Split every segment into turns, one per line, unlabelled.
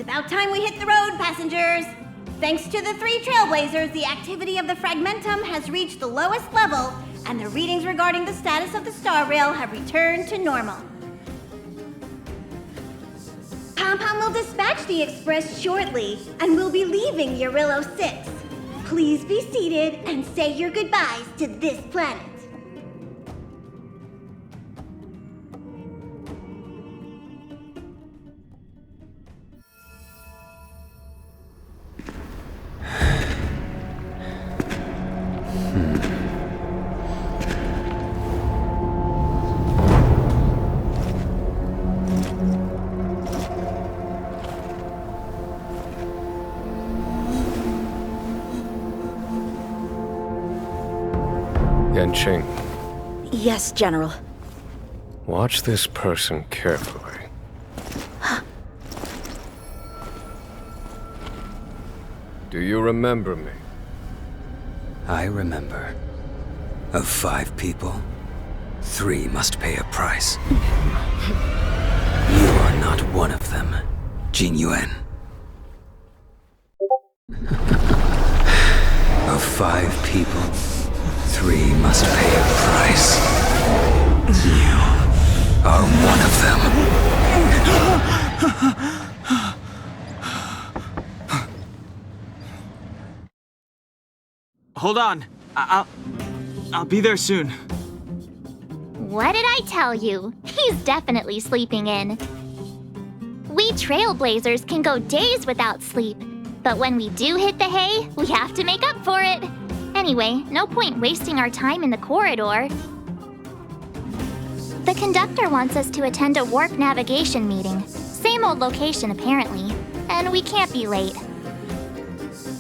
about time we hit the road, passengers. Thanks to the 3 trailblazers, the activity of the fragmentum has reached the lowest level, and the readings regarding the status of the star rail have returned to normal. Pom-Pom will dispatch the express shortly, and we'll be leaving Yarilo-VI. Please be seated and say your goodbyes to this planet.
Yanqing.
Yes, General.
Watch this person carefully. Do you remember me?
I remember. Of 5 people, 3 must pay a price. You are not one of them, Jin Yuan. Of 5 people, 3 must pay a price. You are one of them.
Hold on. I'll be there soon.
What did I tell you? He's definitely sleeping in. We trailblazers can go days without sleep, but when we do hit the hay, we have to make up for it. Anyway, no point wasting our time in the corridor. The conductor wants us to attend a warp navigation meeting. Same old location, apparently. And we can't be late.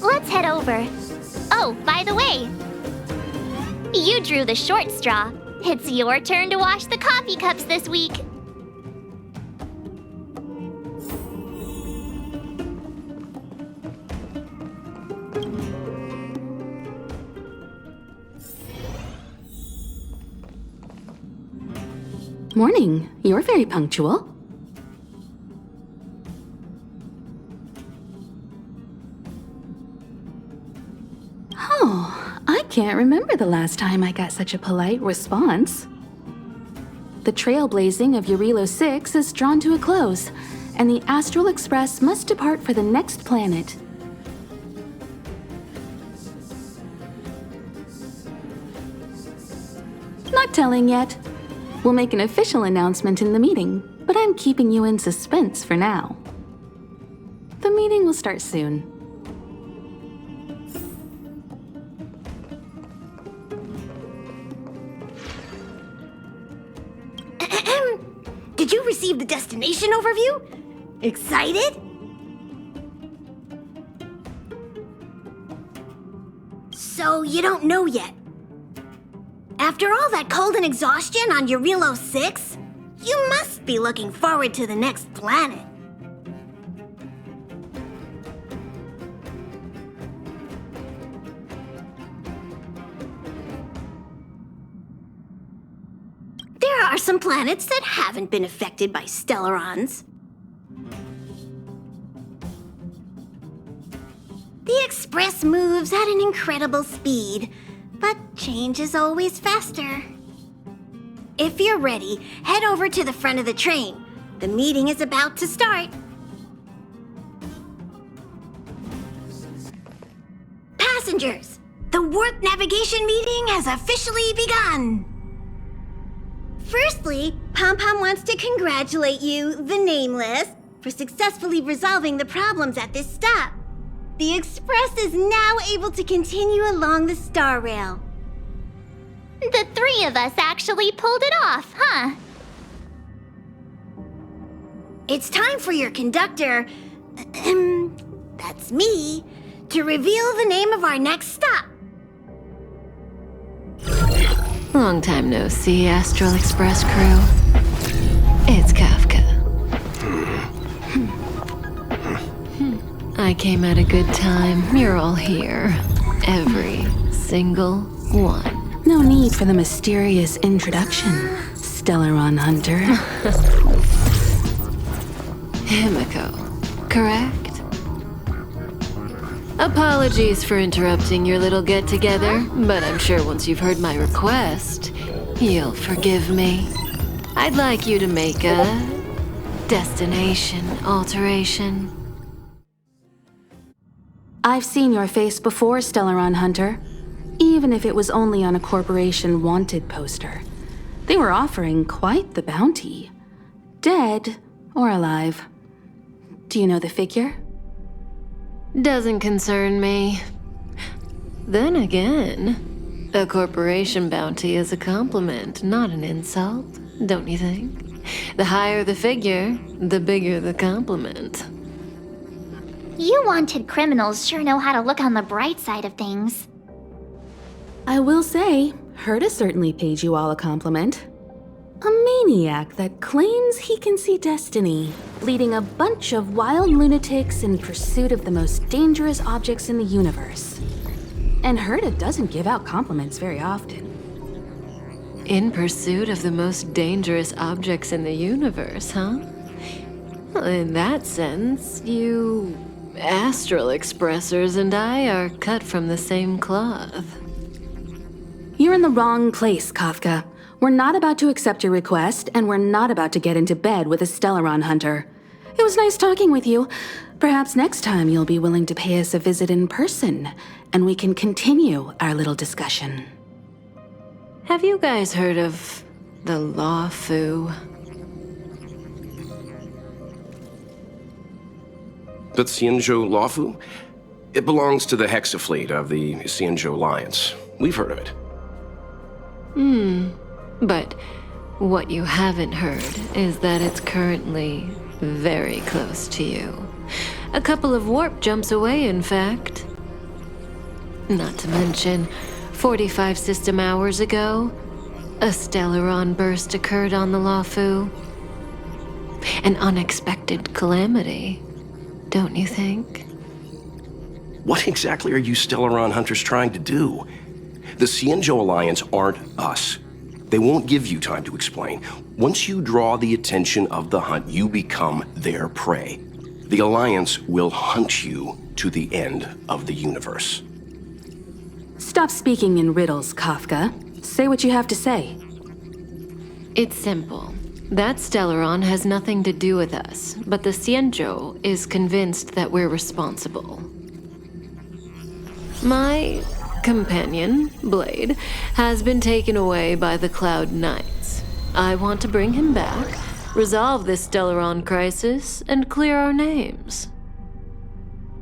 Let's head over. Oh, by the way, you drew the short straw. It's your turn to wash the coffee cups this week.
Morning. You're very punctual. Oh, I can't remember the last time I got such a polite response. The trailblazing of Yarilo-VI is drawn to a close, and the Astral Express must depart for the next planet. Not telling yet. We'll make an official announcement in the meeting, but I'm keeping you in suspense for now. The meeting will start soon.
Did you receive the destination overview? Excited? So you don't know yet. After all that cold and exhaustion on Yarilo-VI, you must be looking forward to the next planet. There are some planets that haven't been affected by Stellarons. The Express moves at an incredible speed, but change is always faster. If you're ready, head over to the front of the train. The meeting is about to start. Passengers, the warp navigation meeting has officially begun. Firstly, Pom-Pom wants to congratulate you, the Nameless, for successfully resolving the problems at this stop. The Express is now able to continue along the star rail.
The 3 of us actually pulled it off, huh?
It's time for your conductor, that's me, to reveal the name of our next stop.
Long time no see, Astral Express crew. It's Kafka. I came at a good time. You're all here. Every single one.
No need for the mysterious introduction, Stellaron Hunter.
Himiko, correct? Apologies for interrupting your little get-together, but I'm sure once you've heard my request, you'll forgive me. I'd like you to make a destination alteration.
I've seen your face before, Stellarone Hunter. Even if it was only on a corporation wanted poster. They were offering quite the bounty. Dead or alive. Do you know the figure?
Doesn't concern me. Then again, a corporation bounty is a compliment, not an insult, don't you think? The higher the figure, the bigger the compliment.
You wanted criminals sure know how to look on the bright side of things.
I will say, Herta certainly paid you all a compliment. A maniac that claims he can see destiny, leading a bunch of wild lunatics in pursuit of the most dangerous objects in the universe. And Herta doesn't give out compliments very often.
In pursuit of the most dangerous objects in the universe, huh? Well, in that sense, you astral expressors and I are cut from the same cloth.
You're in the wrong place, Kafka. We're not about to accept your request, and we're not about to get into bed with a Stellarone Hunter. It was nice talking with you. Perhaps next time you'll be willing to pay us a visit in person, and we can continue our little discussion.
Have you guys heard of the Lofu?
The Syanzhou Lofu? It belongs to the Hexafleet of the Syanzhou Alliance. We've heard of it.
But what you haven't heard is that it's currently very close to you. A couple of warp jumps away, in fact. Not to mention, 45 system hours ago, a Stellaron burst occurred on the Lawfu. An unexpected calamity, don't you think?
What exactly are you Stellaron hunters trying to do? The Syanzhou Alliance aren't us. They won't give you time to explain. Once you draw the attention of the hunt, you become their prey. The Alliance will hunt you to the end of the universe.
Stop speaking in riddles, Kafka. Say what you have to say.
It's simple. That Stellaron has nothing to do with us, but the Syanzhou is convinced that we're responsible. My companion, Blade, has been taken away by the Cloud Knights. I want to bring him back, resolve this Stellaron crisis, and clear our names.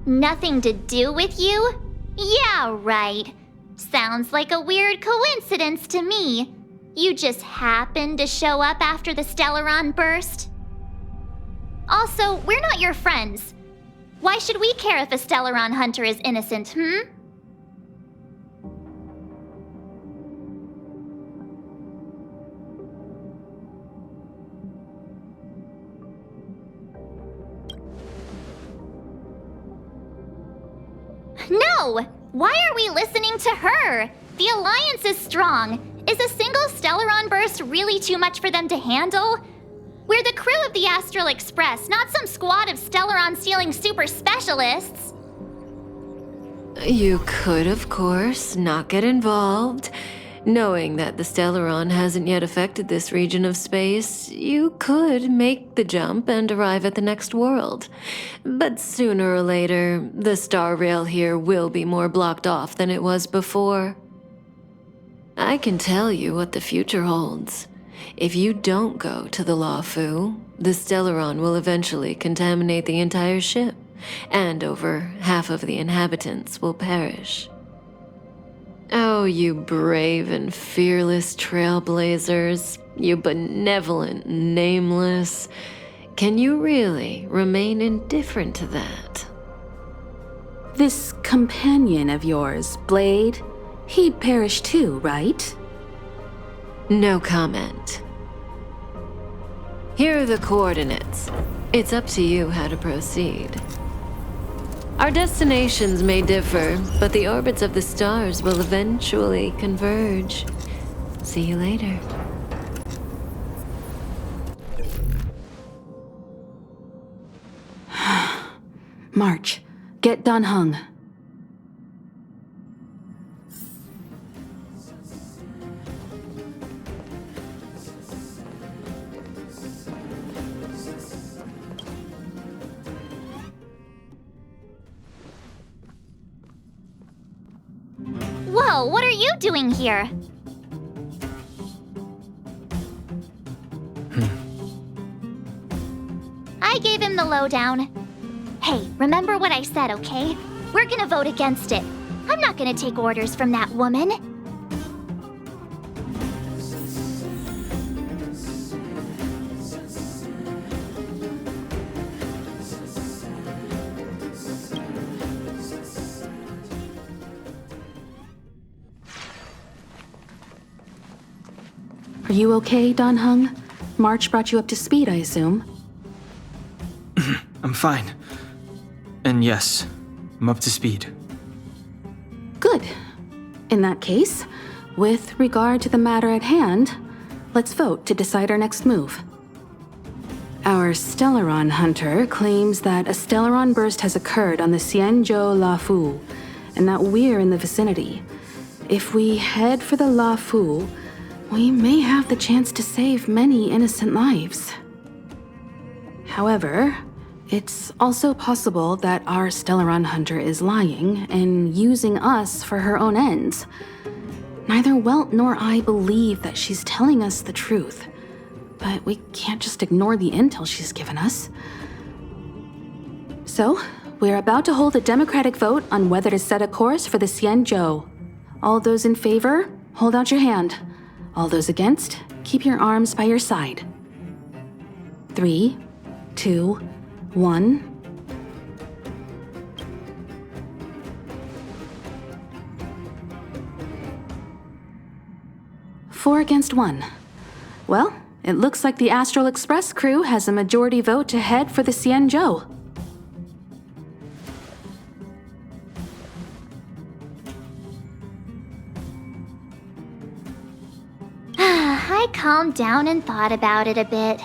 Nothing to do with you? Yeah, right. Sounds like a weird coincidence to me. You just happened to show up after the Stellaron burst? Also, we're not your friends. Why should we care if a Stellaron hunter is innocent, No! Why are we listening to her? The Alliance is strong. Is a single Stellaron burst really too much for them to handle? We're the crew of the Astral Express, not some squad of Stellaron-stealing super specialists.
You could, of course, not get involved. Knowing that the Stellaron hasn't yet affected this region of space, you could make the jump and arrive at the next world. But sooner or later, the star rail here will be more blocked off than it was before. I can tell you what the future holds. If you don't go to the Lawfu, the Stellaron will eventually contaminate the entire ship, and over half of the inhabitants will perish. Oh, you brave and fearless trailblazers, you benevolent nameless. Can you really remain indifferent to that?
This companion of yours, Blade, he'd perish too, right?
No comment. Here are the coordinates. It's up to you how to proceed. Our destinations may differ, but the orbits of the stars will eventually converge. See you later.
March, get Dan Heng.
Whoa, what are you doing here? I gave him the lowdown. Hey, remember what I said, okay? We're gonna vote against it. I'm not gonna take orders from that woman.
Are you okay, Dan Heng? March brought you up to speed, I assume.
I'm fine. And yes, I'm up to speed.
Good. In that case, with regard to the matter at hand, let's vote to decide our next move. Our Stelleron hunter claims that a Stelleron burst has occurred on the Xianzhou Loffu, and that we're in the vicinity. If we head for the Loffu, we may have the chance to save many innocent lives. However, it's also possible that our Stelleron hunter is lying and using us for her own ends. Neither Welt nor I believe that she's telling us the truth, but we can't just ignore the intel she's given us. So, we're about to hold a democratic vote on whether to set a course for the Xianzhou. All those in favor, hold out your hand. All those against, keep your arms by your side. 3, 2, 1. Four against one. Well, it looks like the Astral Express crew has a majority vote to head for the Xianzhou.
I calmed down and thought about it a bit.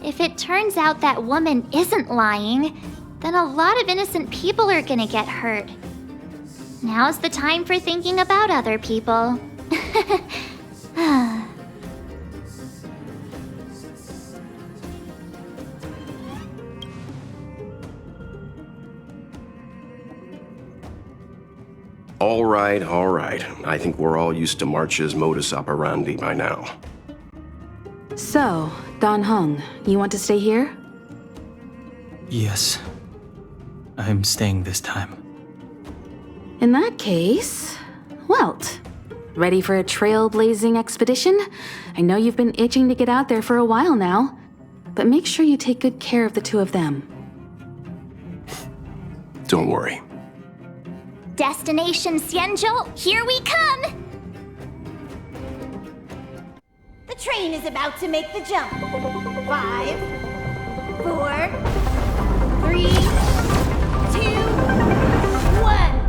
If it turns out that woman isn't lying, then a lot of innocent people are gonna get hurt. Now's the time for thinking about other people.
All right. I think we're all used to March's modus operandi by now.
So, Dan Heng, you want to stay here?
Yes. I'm staying this time.
In that case, Welt, ready for a trailblazing expedition? I know you've been itching to get out there for a while now, but make sure you take good care of the two of them.
Don't worry.
Destination Xianzhou, here we come!
The train is about to make the jump. 5, 4, 3, 2, 1.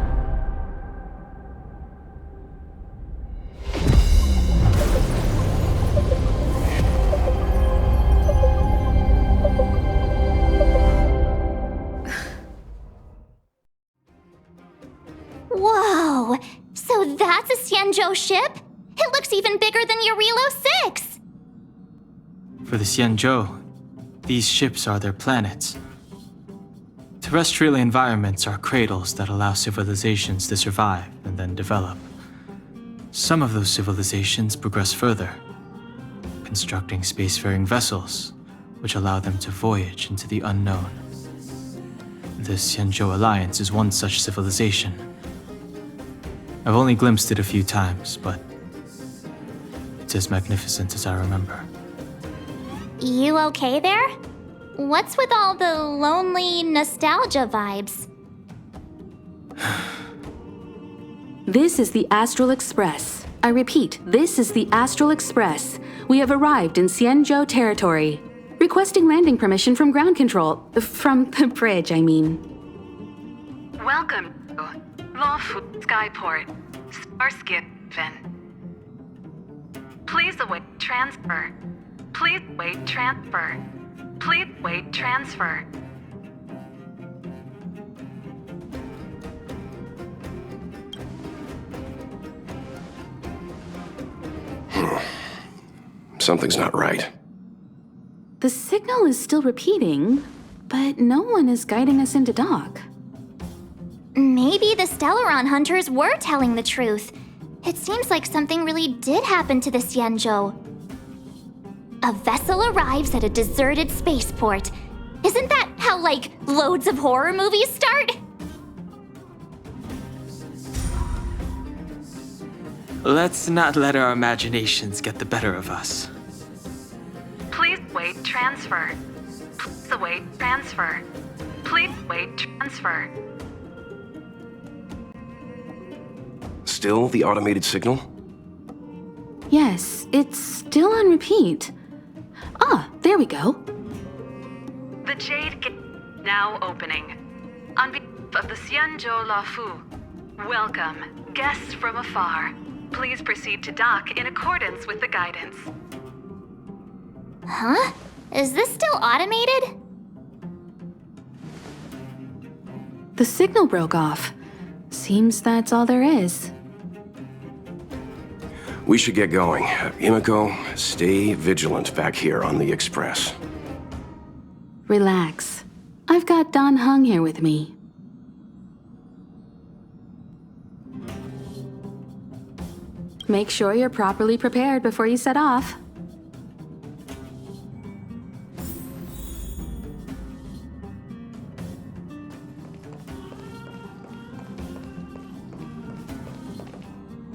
Whoa! So that's a Xianzhou ship? It looks even bigger than Yarilo-VI!
For the Xianzhou, these ships are their planets. Terrestrial environments are cradles that allow civilizations to survive and then develop. Some of those civilizations progress further, constructing spacefaring vessels, which allow them to voyage into the unknown. The Xianzhou Alliance is one such civilization. I've only glimpsed it a few times, but it's as magnificent as I remember.
You okay there? What's with all the lonely nostalgia vibes?
This is the Astral Express. I repeat, this is the Astral Express. We have arrived in Xianzhou territory. Requesting landing permission from ground control. From the bridge, I mean.
Welcome to Lofu Skyport, Starskin. Please await transfer. Please wait transfer. Please wait transfer.
Something's not right.
The signal is still repeating, but no one is guiding us into dock.
Maybe the Stellarron hunters were telling the truth. It seems like something really did happen to the Syanzhou. A vessel arrives at a deserted spaceport. Isn't that how, like, loads of horror movies start?
Let's not let our imaginations get the better of us.
Please await transfer. Please await transfer. Please await transfer.
Still the automated signal?
Yes, it's still on repeat. Ah, there we go.
The Jade Gate now opening. On behalf of the Syanzhou Lofu, welcome, guests from afar. Please proceed to dock in accordance with the guidance.
Huh? Is this still automated?
The signal broke off. Seems that's all there is.
We should get going. Himiko, stay vigilant back here on the Express.
Relax. I've got Don Hung here with me. Make sure you're properly prepared before you set off.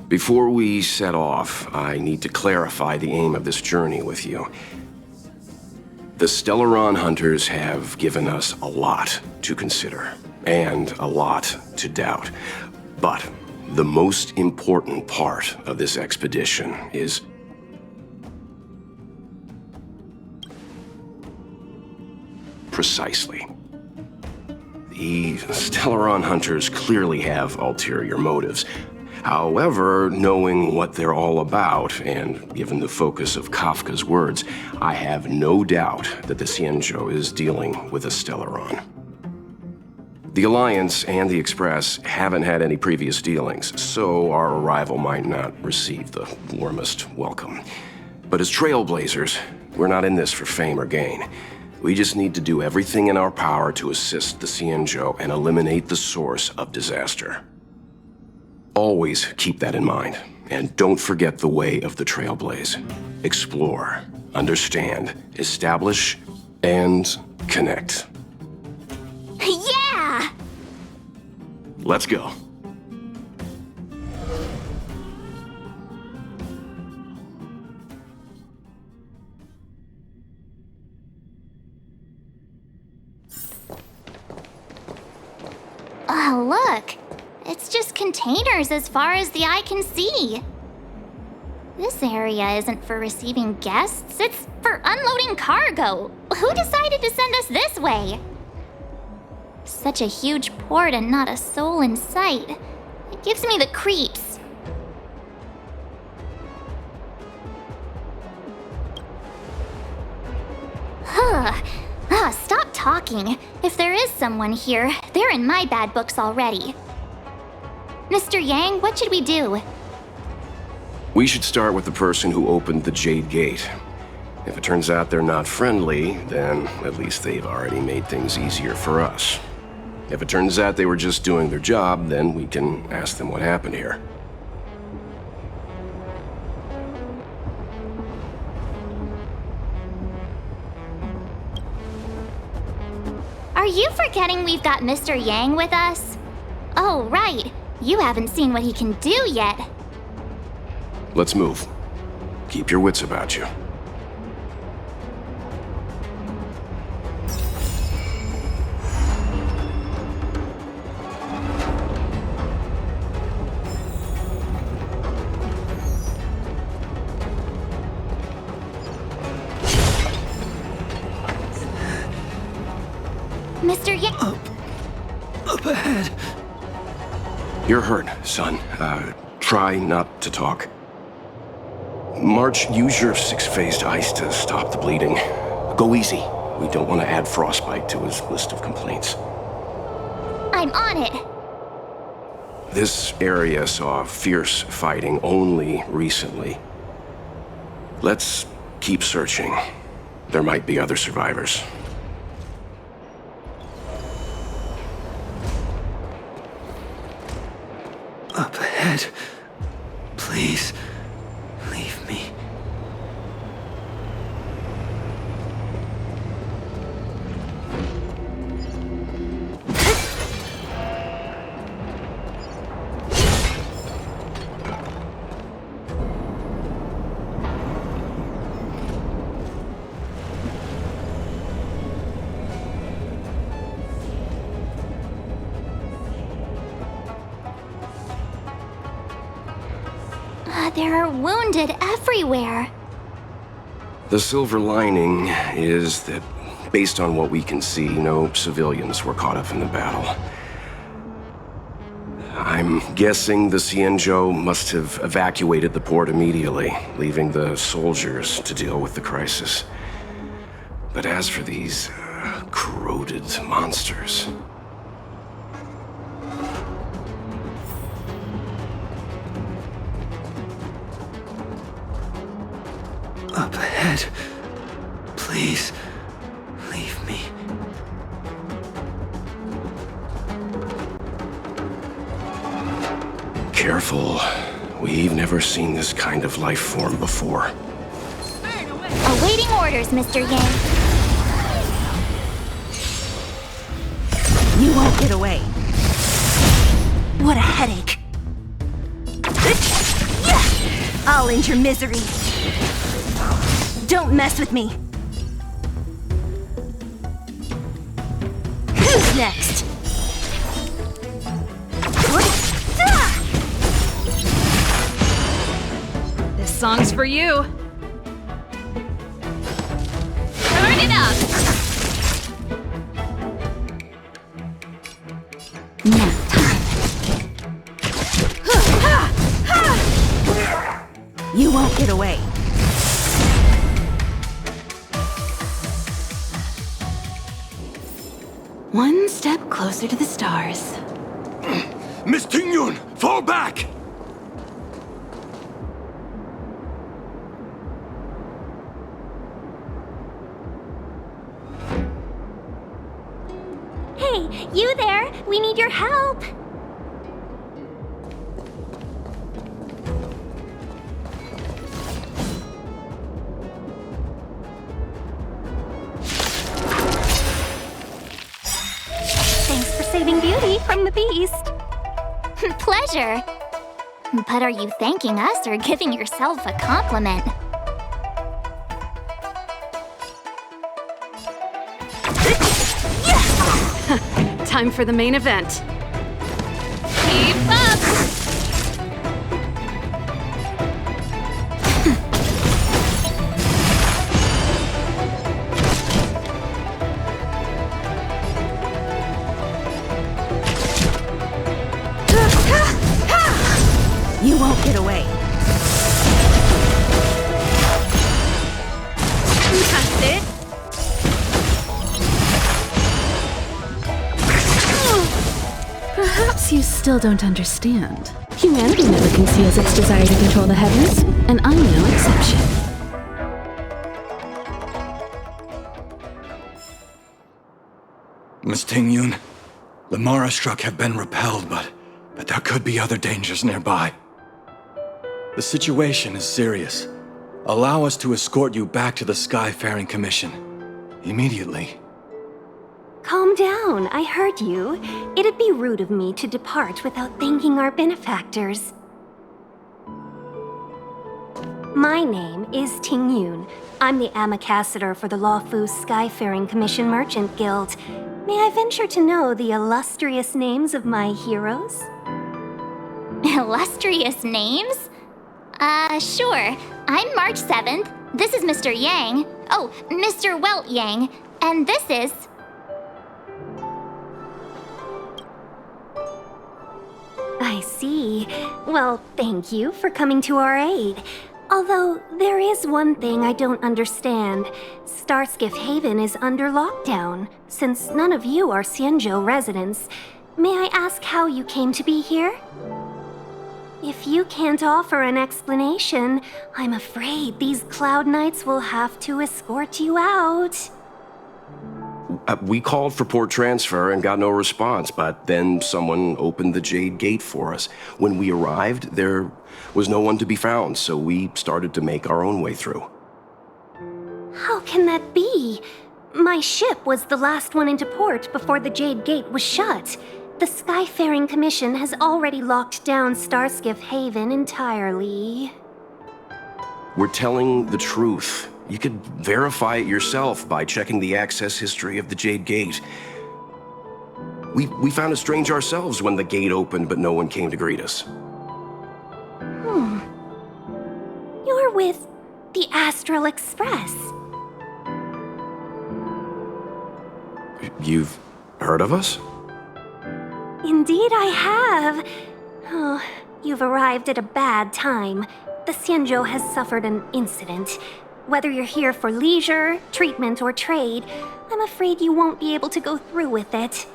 Before we set off, I need to clarify the aim of this journey with you. The Stellarron hunters have given us a lot to consider, and a lot to doubt. But the most important part of this expedition is precisely. The Stellarron hunters clearly have ulterior motives. However, knowing what they're all about, and given the focus of Kafka's words, I have no doubt that the Syanzhou is dealing with a Stellarron. The Alliance and the Express haven't had any previous dealings, so our arrival might not receive the warmest welcome. But as trailblazers, we're not in this for fame or gain. We just need to do everything in our power to assist the Syanzhou and eliminate the source of disaster. Always keep that in mind, and don't forget the way of the Trailblaze. Explore, understand, establish, and connect.
Yeah!
Let's go.
Oh, look! It's just containers as far as the eye can see. This area isn't for receiving guests, it's for unloading cargo. Who decided to send us this way? Such a huge port and not a soul in sight. It gives me the creeps. Stop talking. If there is someone here, they're in my bad books already. Mr. Yang, what should we do?
We should start with the person who opened the Jade Gate. If it turns out they're not friendly, then at least they've already made things easier for us. If it turns out they were just doing their job, then we can ask them what happened here.
Are you forgetting we've got Mr. Yang with us? Oh, right. You haven't seen what he can do yet.
Let's move. Keep your wits about you.
Mr. Yang...
Up ahead.
You're hurt, son. Try not to talk. March, use your six-phased ice to stop the bleeding. Go easy. We don't want to add frostbite to his list of complaints.
I'm on it.
This area saw fierce fighting only recently. Let's keep searching. There might be other survivors.
Up ahead. Please, leave me.
There are wounded everywhere.
The silver lining is that, based on what we can see, no civilians were caught up in the battle. I'm guessing the Xianzhou must have evacuated the port immediately, leaving the soldiers to deal with the crisis. But as for these corroded monsters...
Up ahead. Please, leave me.
Careful. We've never seen this kind of life form before.
Awaiting orders, Mr. Yang.
You won't get away. What a headache. I'll end your misery. Don't mess with me. Who's next? This song's for you. Turn it up.
Nap time.
You won't get away.
One step closer to the stars.
Miss Tingyun, fall back!
Hey, you there! We need your help! Thanks for saving Beauty from the beast. Pleasure. But are you thanking us or giving yourself a compliment?
Time for the main event.
Keep up!
You won't get away. That's it.
Perhaps you still don't understand. Humanity never conceals its desire to control the heavens, and I'm no exception.
Miss Tingyun, the Mara struck have been repelled, but there could be other dangers nearby. The situation is serious. Allow us to escort you back to the Skyfaring Commission. Immediately.
Calm down, I heard you. It'd be rude of me to depart without thanking our benefactors. My name is Tingyun. I'm the ambassador for the Lawfu Skyfaring Commission Merchant Guild. May I venture to know the illustrious names of my heroes?
Illustrious names? Sure. I'm March 7th. This is Mr. Yang. Oh, Mr. Welt Yang. And this is...
I see. Well, thank you for coming to our aid. Although, there is one thing I don't understand. Starskiff Haven is under lockdown. Since none of you are Xianzhou residents, may I ask how you came to be here? If you can't offer an explanation, I'm afraid these Cloud Knights will have to escort you out.
We called for port transfer and got no response, but then someone opened the Jade Gate for us. When we arrived, there was no one to be found, so we started to make our own way through.
How can that be? My ship was the last one into port before the Jade Gate was shut. The Skyfaring Commission has already locked down Starskiff Haven entirely.
We're telling the truth. You could verify it yourself by checking the access history of the Jade Gate. We found it strange ourselves when the gate opened, but no one came to greet us.
You're with the Astral Express.
You've heard of us?
Indeed I have. Oh, you've arrived at a bad time. The Syanzhou has suffered an incident. Whether you're here for leisure, treatment, or trade, I'm afraid you won't be able to go through with it.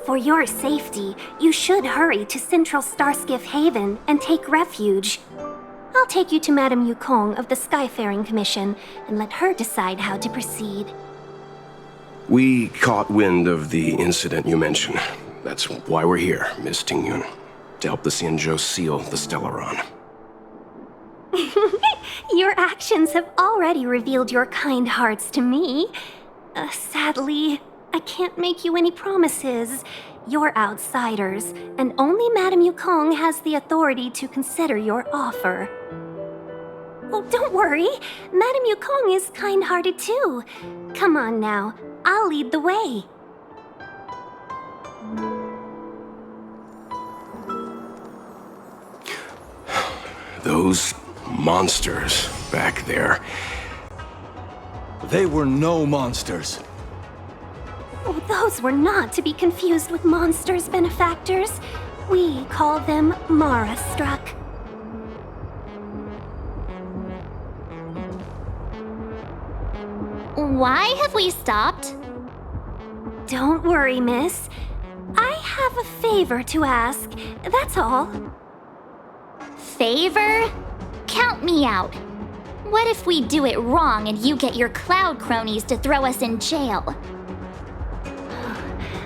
For your safety, you should hurry to Central Starskiff Haven and take refuge. I'll take you to Madame Yukong of the Skyfaring Commission and let her decide how to proceed.
We caught wind of the incident you mentioned. That's why we're here, Miss Tingyun, to help the Syanzhou seal the Stelaron.
Your actions have already revealed your kind hearts to me. Sadly, I can't make you any promises. You're outsiders, and only Madame Yukong has the authority to consider your offer. Oh, don't worry. Madame Yukong is kind-hearted too. Come on now, I'll lead the way.
Those monsters back there.
They were no monsters.
Oh, those were not to be confused with monsters, benefactors. We call them Mara-struck.
Why have we stopped?
Don't worry, miss. I have a favor to ask, that's all.
Favor? Count me out. What if we do it wrong and you get your cloud cronies to throw us in jail?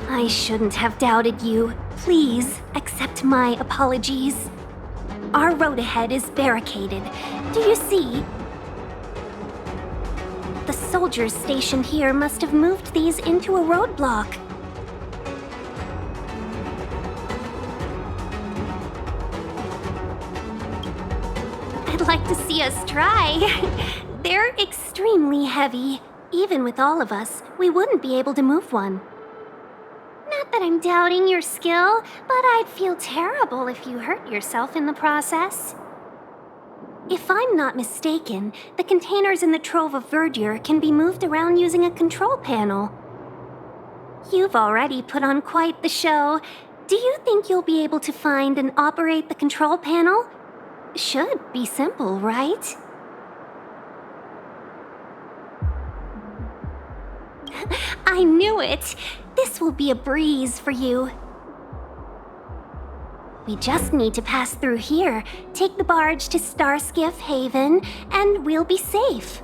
I shouldn't have doubted you. Please accept my apologies. Our road ahead is barricaded. Do you see? The soldiers stationed here must have moved these into a roadblock. I'd like to see us try. They're extremely heavy. Even with all of us, we wouldn't be able to move one. Not that I'm doubting your skill, but I'd feel terrible if you hurt yourself in the process. If I'm not mistaken, the containers in the Trove of Verdure can be moved around using a control panel. You've already put on quite the show. Do you think you'll be able to find and operate the control panel? Should be simple, right? I knew it! This will be a breeze for you. We just need to pass through here, take the barge to Starskiff Haven, and we'll be safe.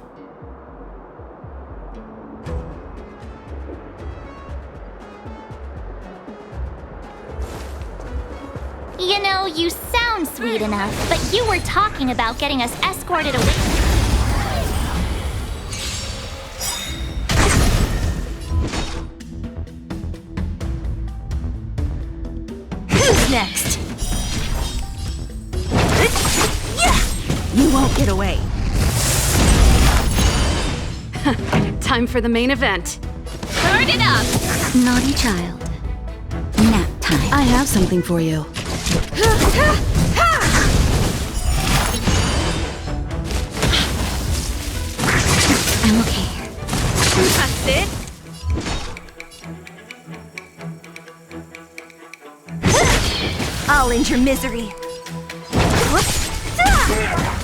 You know, you sound sweet enough, but you were talking about getting us escorted away.
Who's next? You won't get away. Time for the main event. Start it up!
Naughty child. Nap time.
I have something for you.
I'm okay.
That's it. I'll end your misery. Let's rock!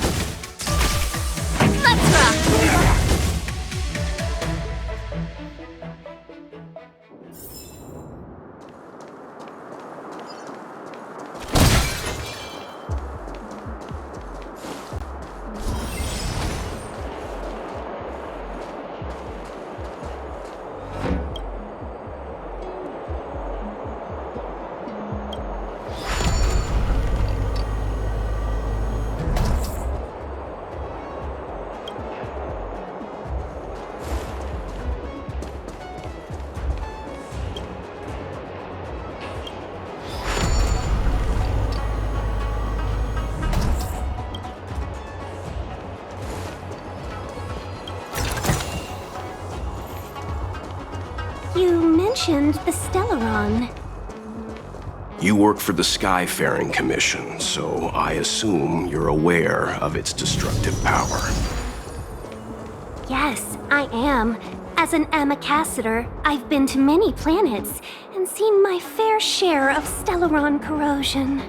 mentioned the Stellaron.
You work for the Skyfaring Commission, so I assume you're aware of its destructive power.
Yes, I am. As an ambassador, I've been to many planets and seen my fair share of Stellaron corrosion.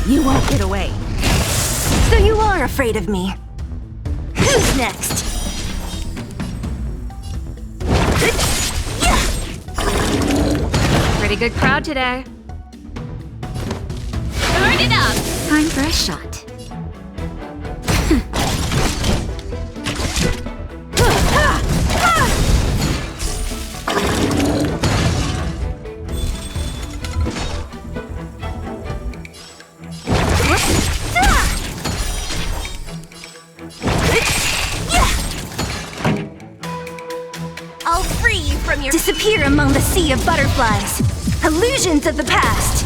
You won't get away. So you are afraid of me. Who's next?
Pretty good crowd today.
Turn it up!
Time for a shot.
I'll free you from your— Disappear among the sea of butterflies. Illusions of the past.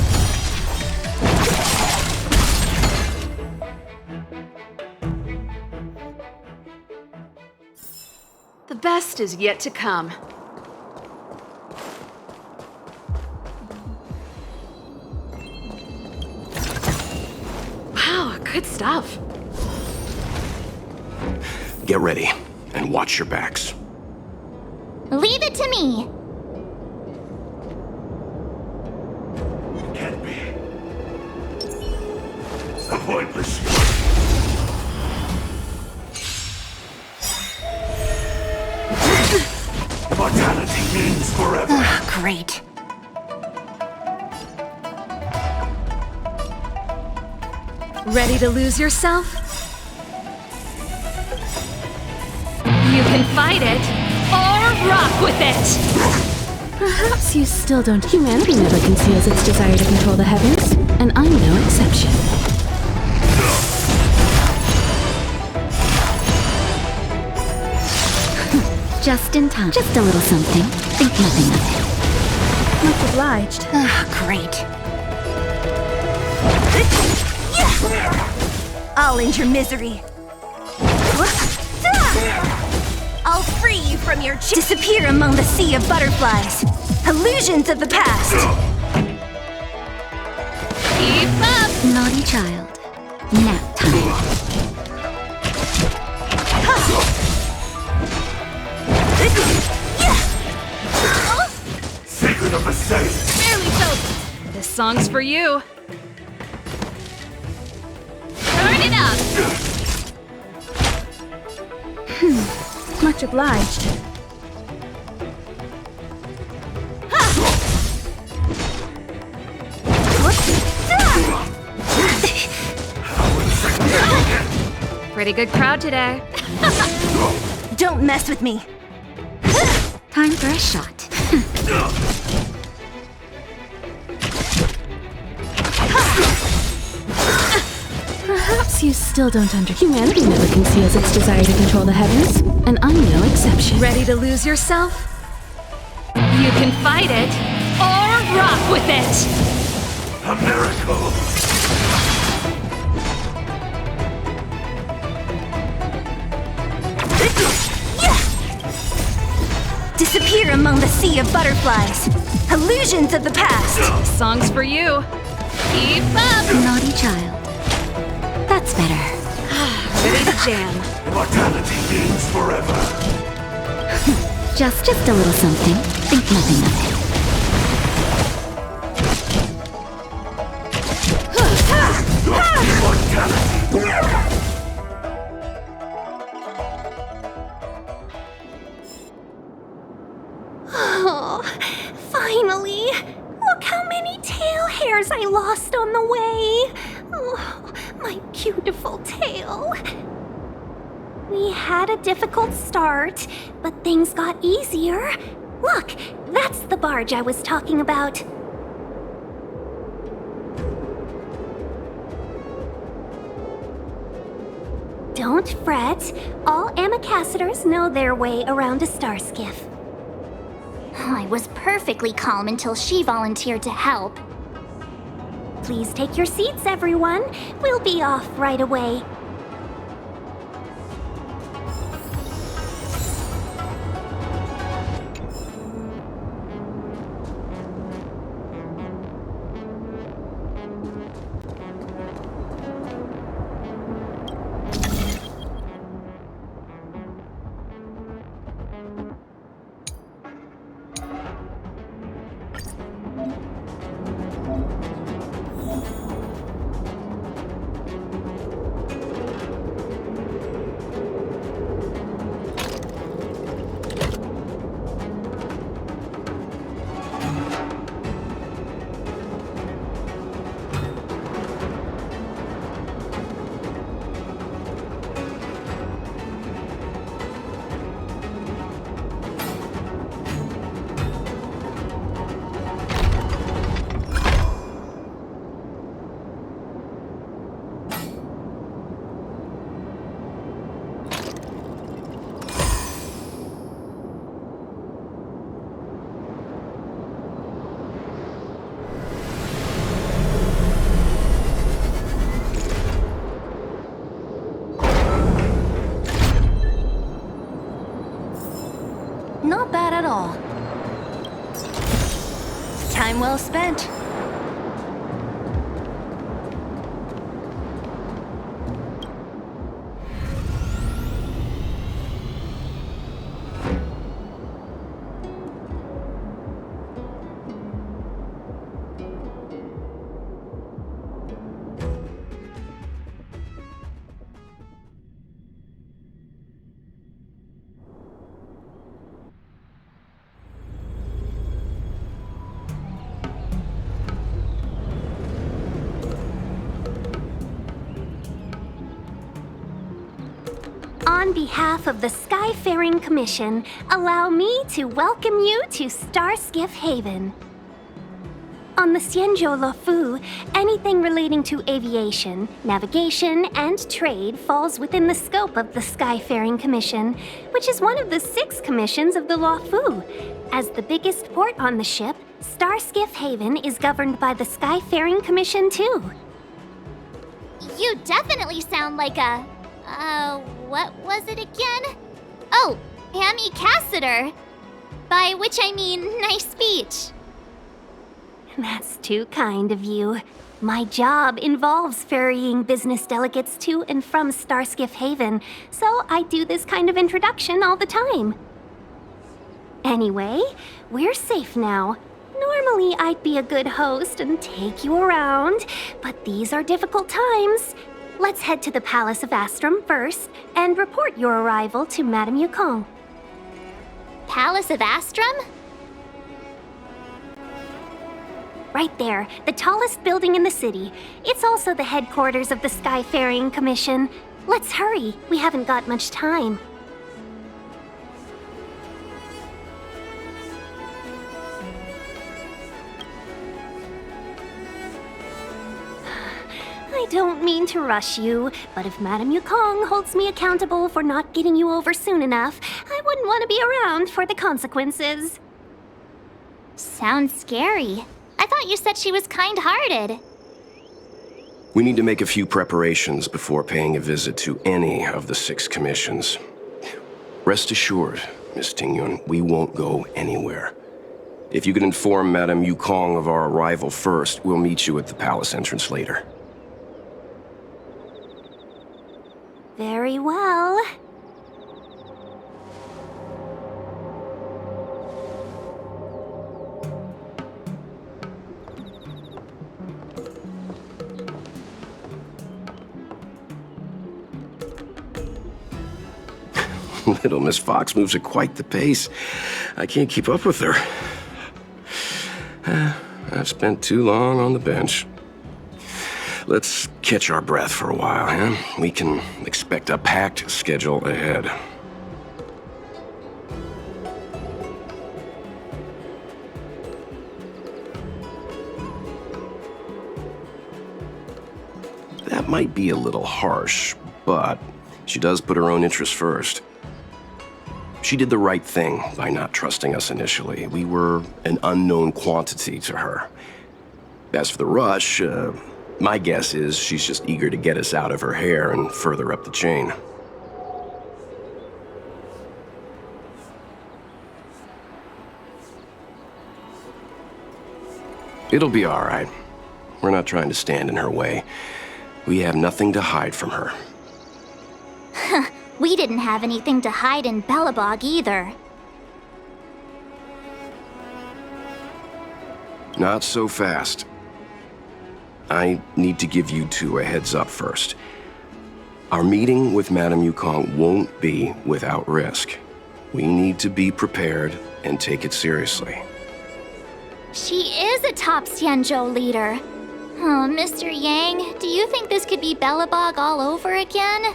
The best is yet to come. Wow, good stuff.
Get ready, and watch your backs.
Leave it to me!
Can't be. A pointless. Mortality means forever.
Great.
Ready to lose yourself? You can fight it, or rock with it!
Perhaps you still don't. Humanity never conceals its desire to control the heavens, and I'm no exception.
Just in time. Just a little something. Think nothing of it.
Much obliged. Great. I'll end your misery. I'll free you from your— Disappear among the sea of butterflies. Illusions of the past.
Keep up!
Naughty child. Nap time.
Secret of the safe.
Barely so. This song's for you.
Turn it up!
Much obliged.
Pretty good crowd today.
Don't mess with me.
Time for a shot.
Perhaps you still don't understand. Humanity never conceals its desire to control the heavens, and I'm no exception.
Ready to lose yourself? You can fight it, or rock with it!
A miracle.
Disappear among the sea of butterflies. Illusions of the past.
Song's for you.
Keep up!
Naughty child. That's better.
Ready to jam.
Mortality means forever.
Just a little something. Think nothing of it.
Oh, finally! Look how many tail hairs I lost on the way! Oh, my beautiful tail. We had a difficult start, but things got easier. Look, that's the barge I was talking about. Don't fret. All Amicassadors know their way around a star skiff.
I was perfectly calm until she volunteered to help.
Please take your seats, everyone. We'll be off right away.
Not bad at all. Time well spent.
On behalf of the Skyfaring Commission, allow me to welcome you to Starskiff Haven. On the Xianzhou Lofу, anything relating to aviation, navigation, and trade falls within the scope of the Skyfaring Commission, which is one of the 6 commissions of the Lofu. As the biggest port on the ship, Starskiff Haven is governed by the Skyfaring Commission too.
You definitely sound like a... what was it again? Oh, Amicassador. By which I mean nice speech.
That's too kind of you. My job involves ferrying business delegates to and from Starskiff Haven, so I do this kind of introduction all the time. Anyway, we're safe now. Normally, I'd be a good host and take you around, but these are difficult times. Let's head to the Palace of Astrum first and report your arrival to Madame Yukong.
Palace of Astrum?
Right there, the tallest building in the city. It's also the headquarters of the Skyfaring Commission. Let's hurry, we haven't got much time. I don't mean to rush you, but if Madame Yukong holds me accountable for not getting you over soon enough, I wouldn't want to be around for the consequences.
Sounds scary. I thought you said she was kind-hearted.
We need to make a few preparations before paying a visit to any of the 6 commissions. Rest assured, Miss Tingyun, we won't go anywhere. If you could inform Madame Yukong of our arrival first, we'll meet you at the palace entrance later.
Very well.
Little Miss Fox moves at quite the pace. I can't keep up with her. I've spent too long on the bench. Let's catch our breath for a while, huh? We can expect a packed schedule ahead. That might be a little harsh, but she does put her own interests first. She did the right thing by not trusting us initially. We were an unknown quantity to her. As for the rush, my guess is she's just eager to get us out of her hair and further up the chain. It'll be all right. We're not trying to stand in her way. We have nothing to hide from her.
We didn't have anything to hide in Belobog either.
Not so fast. I need to give you two a heads up first. Our meeting with Madame Yukong won't be without risk. We need to be prepared and take it seriously.
She is a top Xianzhou leader. Oh, Mr. Yang, do you think this could be Belobog all over again?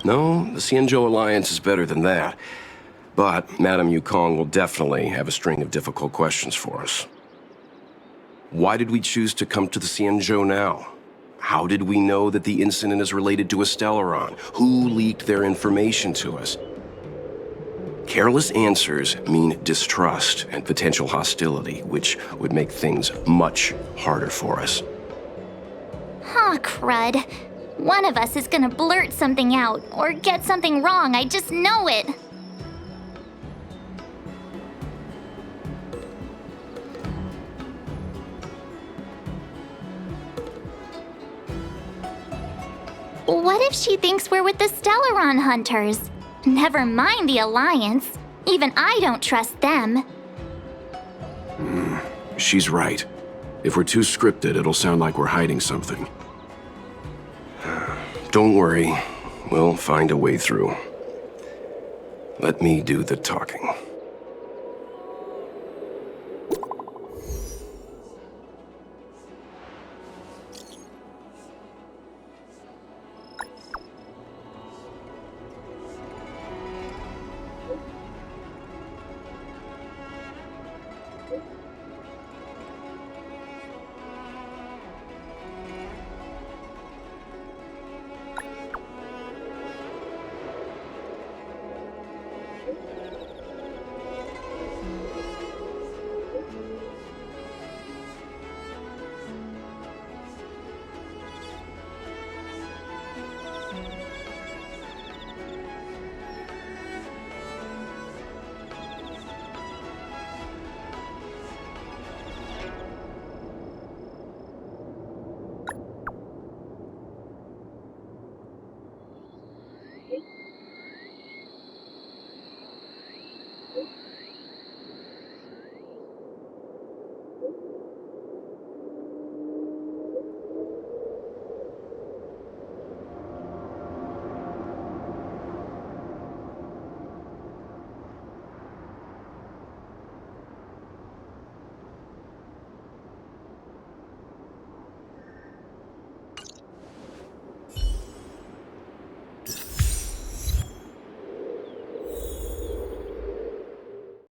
No, the Xianzhou Alliance is better than that. But Madame Yukong will definitely have a string of difficult questions for us. Why did we choose to come to the Xianzhou now? How did we know that the incident is related to a Stelaron? Who leaked their information to us? Careless answers mean distrust and potential hostility, which would make things much harder for us.
Huh, crud. One of us is gonna blurt something out, or get something wrong, I just know it. What if she thinks we're with the Stellaron hunters? Never mind the Alliance. Even I don't trust them.
She's right. If we're too scripted, it'll sound like we're hiding something. Don't worry. We'll find a way through. Let me do the talking.